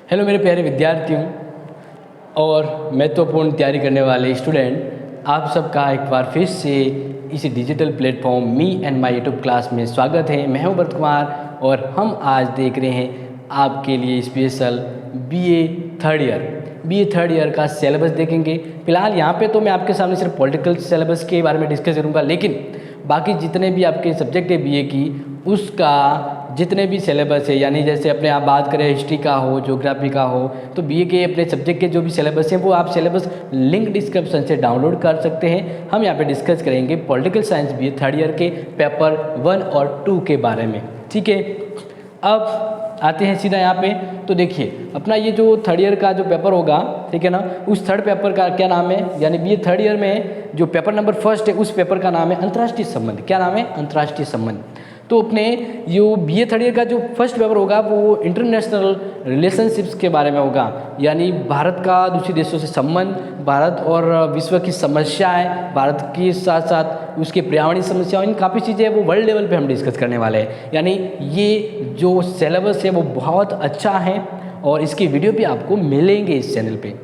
Hello मेरे प्यारे विद्यार्थियों और महत्वपूर्ण तैयारी करने वाले स्टूडेंट, आप सबका एक बार फिर से इस digital platform me and my YouTube class में स्वागत है। मैं हूं भरत कुमार और हम आज देख रहे हैं आपके लिए स्पेशल बीए थर्ड ईयर का सिलेबस देखेंगे। फिलहाल यहाँ पे तो मैं आपके सामने सिर्फ पॉलिटिकल सिलेबस के बारे में डिस्कस करूँगा, लेकिन बाकी जितने भी आपके सब्जेक्ट है बीए की, उसका जितने भी सिलेबस है, यानी जैसे अपने आप बात करें हिस्ट्री का हो, ज्योग्राफी का हो, तो बीए के अपने सब्जेक्ट के जो भी सिलेबस है वो आप सिलेबस लिंक डिस्क्रिप्शन से डाउनलोड कर सकते हैं। हम यहाँ पे डिस्कस करेंगे political science BA third year के पेपर 1 और 2 के बारे में। ठीक है, अब आते हैं सीधा यहाँ पे। तो देखिए अपना ये जो थर्ड ईयर का जो पेपर होगा, ठीक है ना, उस थर्ड पेपर का क्या नाम है, यानी बीए थर्ड ईयर में जो पेपर नंबर फर्स्ट है उस पेपर का नाम है अंतर्राष्ट्रीय संबंध। क्या नाम है? अंतर्राष्ट्रीय संबंध। तो अपने जो बीए थर्ड ईयर का जो फर्स्ट पेपर होगा वो इंटरनेशनल रिलेशनशिप्स के बारे में होगा, यानी भारत का दूसरे देशों से संबंध, भारत और विश्व की समस्याएं, भारत के साथ साथ उसके पर्यावरणीय समस्याएं, इन काफ़ी चीज़ें वो वर्ल्ड लेवल पे हम डिस्कस करने वाले हैं। यानी ये जो सिलेबस है वो बहुत अच्छा है और इसकी वीडियो भी आपको मिलेंगे इस चैनल पे।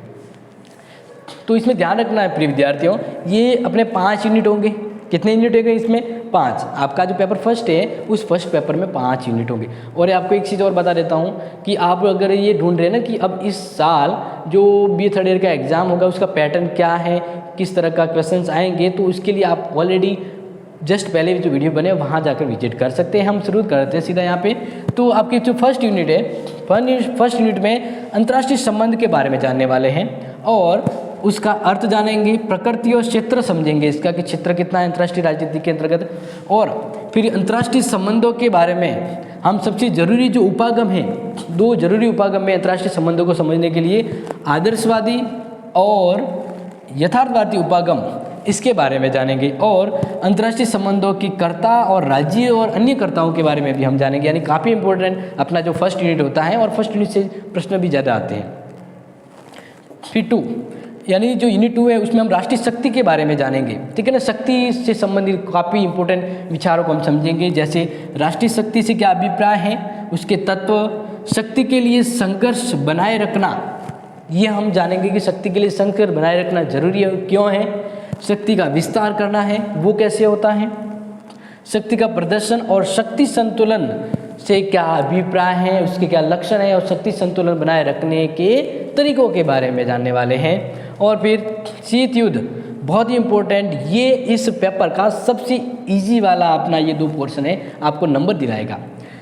तो इसमें ध्यान रखना है प्रिय विद्यार्थियों, ये अपने 5 यूनिट होंगे। कितने यूनिट होंगे इसमें? 5। आपका जो पेपर फर्स्ट है उस फर्स्ट पेपर में 5 यूनिट होंगे। और आपको एक चीज़ और बता देता हूँ कि आप अगर ये ढूंढ रहे हैं ना कि अब इस साल जो बीए थर्ड ईयर का एग्ज़ाम होगा उसका पैटर्न क्या है, किस तरह का क्वेश्चंस आएंगे, तो उसके लिए आप ऑलरेडी जस्ट पहले जो वीडियो बने वहाँ जाकर विजिट कर सकते हैं। हम शुरू करते हैं सीधा यहाँ पे। तो आपकी जो फर्स्ट यूनिट है, फर्स्ट यूनिट में अंतर्राष्ट्रीय संबंध के बारे में जानने वाले हैं और उसका अर्थ जानेंगे, प्रकृति और क्षेत्र समझेंगे इसका कि क्षेत्र कितना है अंतर्राष्ट्रीय राजनीति के अंतर्गत, और फिर अंतर्राष्ट्रीय संबंधों के बारे में हम सबसे जरूरी जो उपागम है, 2 जरूरी उपागम में अंतर्राष्ट्रीय संबंधों को समझने के लिए, आदर्शवादी और यथार्थवादी उपागम, इसके बारे में जानेंगे। और अंतर्राष्ट्रीय संबंधों की कर्ता और राज्य और अन्य कर्ताओं के बारे में भी हम जानेंगे। यानी काफ़ी इंपॉर्टेंट अपना जो फर्स्ट यूनिट होता है और फर्स्ट यूनिट से प्रश्न भी ज़्यादा आते हैं। फिर 2 यानी जो यूनिट 2 है उसमें हम राष्ट्रीय शक्ति के बारे में जानेंगे। ठीक है ना, शक्ति से संबंधित काफ़ी इंपॉर्टेंट विचारों को हम समझेंगे, जैसे राष्ट्रीय शक्ति से क्या अभिप्राय है, उसके तत्व, शक्ति के लिए संघर्ष बनाए रखना, ये हम जानेंगे कि शक्ति के लिए संघर्ष बनाए रखना जरूरी है, क्यों है, शक्ति का विस्तार करना है वो कैसे होता है, शक्ति का प्रदर्शन और शक्ति संतुलन से क्या अभिप्राय है, उसके क्या लक्षण है, और शक्ति संतुलन बनाए रखने के तरीकों के बारे में जानने वाले हैं। और फिर शीत युद्ध, बहुत ही इम्पोर्टेंट, ये इस पेपर का सबसे इजी वाला अपना ये 2 पोर्शन है, आपको नंबर दिलाएगा।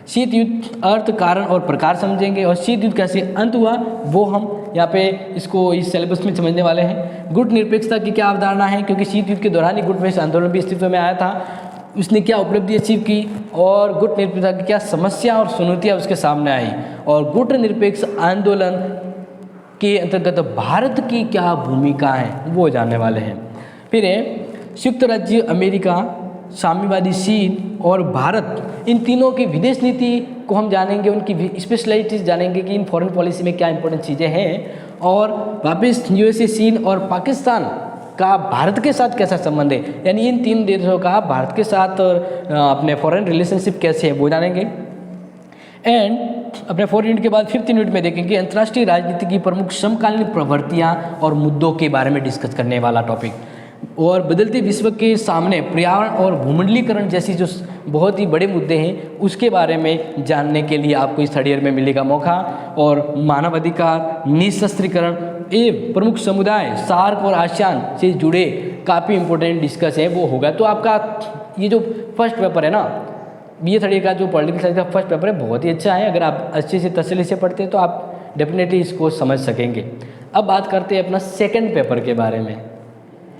शीत युद्ध अर्थ, कारण और प्रकार समझेंगे, और शीत युद्ध कैसे अंत हुआ वो हम यहाँ पे इसको इस सिलेबस में समझने वाले हैं। गुट निरपेक्षता की क्या अवधारणा है, क्योंकि शीत युद्ध के दौरान ही गुट निरपेक्ष आंदोलन भी अस्तित्व में आया था, उसने क्या उपलब्धि अचीव की, और गुट निरपेक्षता की क्या समस्या और चुनौतियाँ उसके सामने आई, और गुट निरपेक्ष आंदोलन के अंतर्गत भारत की क्या भूमिका है वो जानने वाले हैं। फिर संयुक्त राज्य अमेरिका, साम्यवादी चीन और भारत, इन तीनों की विदेश नीति को हम जानेंगे, उनकी स्पेशलिटीज जानेंगे कि इन फॉरेन पॉलिसी में क्या इंपॉर्टेंट चीज़ें हैं, और वापस यूएसए, चीन और पाकिस्तान का भारत के साथ कैसा संबंध है, यानी इन 3 देशों का भारत के साथ अपने फॉरेन रिलेशनशिप कैसे है वो जानेंगे। एंड अपने 4 यूनिट के बाद 5th यूनिट में देखेंगे अंतर्राष्ट्रीय राजनीति की प्रमुख समकालीन प्रवृत्तियां और मुद्दों के बारे में डिस्कस करने वाला टॉपिक, और बदलते विश्व के सामने पर्यावरण और भूमंडलीकरण जैसी जो बहुत ही बड़े मुद्दे हैं उसके बारे में जानने के लिए आपको इस थर्ड ईयर में मिलेगा मौका। और मानवाधिकार, निशस्त्रीकरण एवं प्रमुख समुदाय, सार्क और आसियान से जुड़े काफ़ी इंपॉर्टेंट डिस्कस है वो होगा। तो आपका ये जो फर्स्ट पेपर है ना, बीए थर्ड ईयर का जो पॉलिटिकल साइंस का फर्स्ट पेपर है, बहुत ही अच्छा है। अगर आप अच्छे से तसल्ली से पढ़ते हैं तो आप डेफिनेटली इसको समझ सकेंगे। अब बात करते हैं अपना सेकंड पेपर के बारे में,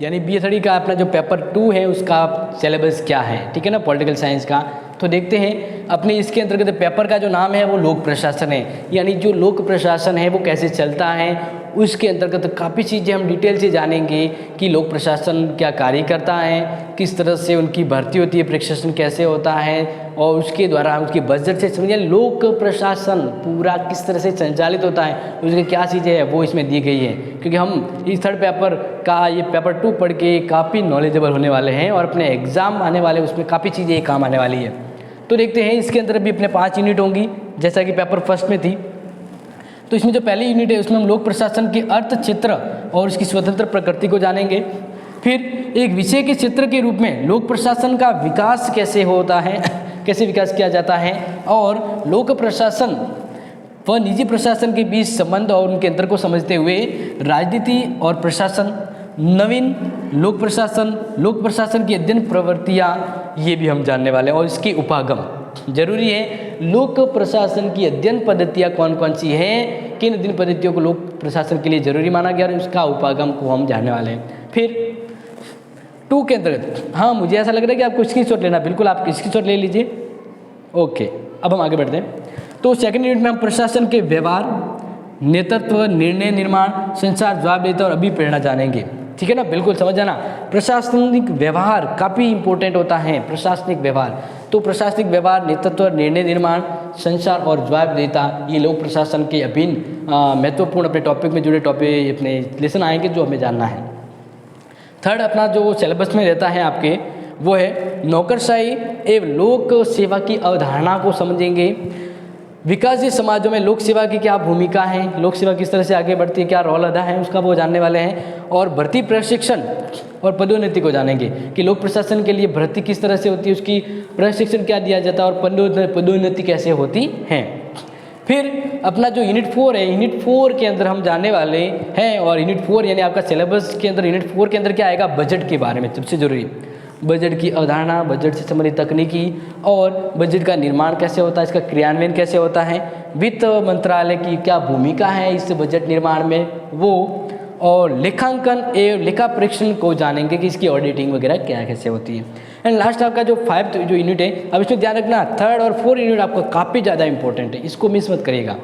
यानी बीए थर्ड का अपना जो पेपर 2 है उसका सिलेबस क्या है, ठीक है ना, पॉलिटिकल साइंस का। तो देखते हैं अपने इसके अंतर्गत पेपर का जो नाम है वो लोक प्रशासन है, यानी जो लोक प्रशासन है वो कैसे चलता है, उसके अंतर्गत काफ़ी चीज़ें हम डिटेल से जानेंगे कि लोक प्रशासन क्या कार्य करता है, किस तरह से उनकी भर्ती होती है, प्रशासन कैसे होता है, और उसके द्वारा उसके बजट से समझिए लोक प्रशासन पूरा किस तरह से संचालित होता है, उसकी क्या चीज़ें हैं वो इसमें दी गई है। क्योंकि हम इस थर्ड पेपर का ये पेपर 2 पढ़ के काफ़ी नॉलेजेबल होने वाले हैं और अपने एग्ज़ाम आने वाले उसमें काफ़ी चीज़ें काम आने वाली है। तो देखते हैं इसके अंदर भी अपने 5 यूनिट होंगी जैसा कि पेपर फर्स्ट में थी। तो इसमें जो पहली यूनिट है उसमें हम लोक प्रशासन के अर्थ क्षेत्र और उसकी स्वतंत्र प्रकृति को जानेंगे। फिर एक विषय के क्षेत्र के रूप में लोक प्रशासन का विकास कैसे होता है, कैसे विकास किया जाता है, और लोक प्रशासन व निजी प्रशासन के बीच संबंध और उनके अंतर को समझते हुए राजनीति और प्रशासन, नवीन लोक प्रशासन की अध्ययन प्रवृत्तियाँ, ये भी हम जानने वाले हैं, और इसके उपागम। जरूरी है लोक प्रशासन की अध्ययन पद्धतियाँ कौन कौन सी हैं, किन अध्ययन पद्धतियों को लोक प्रशासन के लिए जरूरी माना गया, और उसका उपागम को हम जानने वाले हैं। फिर 2 के अंतर्गत, हाँ मुझे ऐसा लग रहा है कि आपको स्क्रीनशॉट लेना, बिल्कुल आप स्क्रीनशॉट ले लीजिए। ओके, अब हम आगे बढ़ते हैं। तो सेकंड यूनिट में हम प्रशासन के व्यवहार, नेतृत्व, निर्णय निर्माण, संचार, जवाबदेहिता और अभिप्रेरणा जानेंगे। ठीक है ना, बिल्कुल समझ जाना। प्रशासनिक व्यवहार काफ़ी इंपॉर्टेंट होता है। प्रशासनिक व्यवहार, तो प्रशासनिक व्यवहार, नेतृत्व, निर्णय निर्माण, संचार और जवाबदेहिता, ये लोक प्रशासन के अभिन्न महत्वपूर्ण अपने टॉपिक में जुड़े टॉपिक अपने लेसन आएंगे जो हमें जानना है। थर्ड अपना जो सिलेबस में रहता है आपके, वो है नौकरशाही एवं लोक सेवा की अवधारणा को समझेंगे। विकासशील समाजों में लोक सेवा की क्या भूमिका है, लोक सेवा किस तरह से आगे बढ़ती है, क्या रोल अदा है, उसका वो जानने वाले हैं। और भर्ती, प्रशिक्षण और पदोन्नति को जानेंगे कि लोक प्रशासन के लिए भर्ती किस तरह से होती है, उसकी प्रशिक्षण क्या दिया जाता है, और पदोन्नति कैसे होती है। फिर अपना जो यूनिट 4 है, यूनिट 4 के अंदर हम जानने वाले हैं, और यूनिट 4 यानी आपका सिलेबस के अंदर यूनिट 4 के अंदर क्या आएगा, बजट के बारे में सबसे जरूरी। बजट की अवधारणा, बजट से संबंधित तकनीकी, और बजट का निर्माण कैसे होता है, इसका क्रियान्वयन कैसे होता है, वित्त मंत्रालय की क्या भूमिका है इस बजट निर्माण में, वो, और लेखांकन एवं लेखा परीक्षण को जानेंगे कि इसकी ऑडिटिंग वगैरह क्या कैसे होती है। एंड लास्ट आपका जो 5th जो यूनिट है, अब इसमें ध्यान रखना 3rd और 4th यूनिट आपका काफ़ी ज़्यादा इंपॉर्टेंट है, इसको मिस मत करिएगा।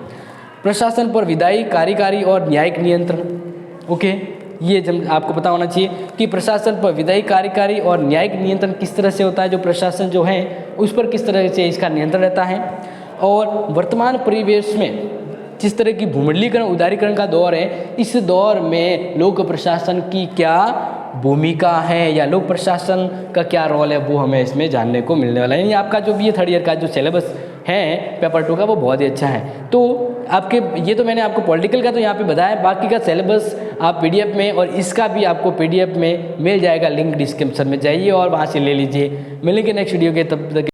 प्रशासन पर विधायी, कार्यकारी और न्यायिक नियंत्रण। ओके, ये जब आपको पता होना चाहिए कि प्रशासन पर विधायी, कार्यकारी और न्यायिक नियंत्रण किस तरह से होता है, जो प्रशासन जो है उस पर किस तरह से इसका नियंत्रण रहता है। और वर्तमान परिवेश में जिस तरह की भूमंडलीकरण, उदारीकरण का दौर है, इस दौर में लोक प्रशासन की क्या भूमिका है या लोक प्रशासन का क्या रोल है, वो हमें इसमें जानने को मिलने वाला है। यानी आपका जो भी ये 3rd ईयर का जो सिलेबस है पेपर 2 का, वो बहुत ही अच्छा है। तो आपके ये तो मैंने आपको पॉलिटिकल का तो यहाँ पे बताया, बाकी का सिलेबस आप PDF में, और इसका भी आपको PDF में मिल जाएगा, लिंक डिस्क्रिप्शन में जाइए और वहाँ से ले लीजिए। मिलेंगे नेक्स्ट वीडियो के, तब तक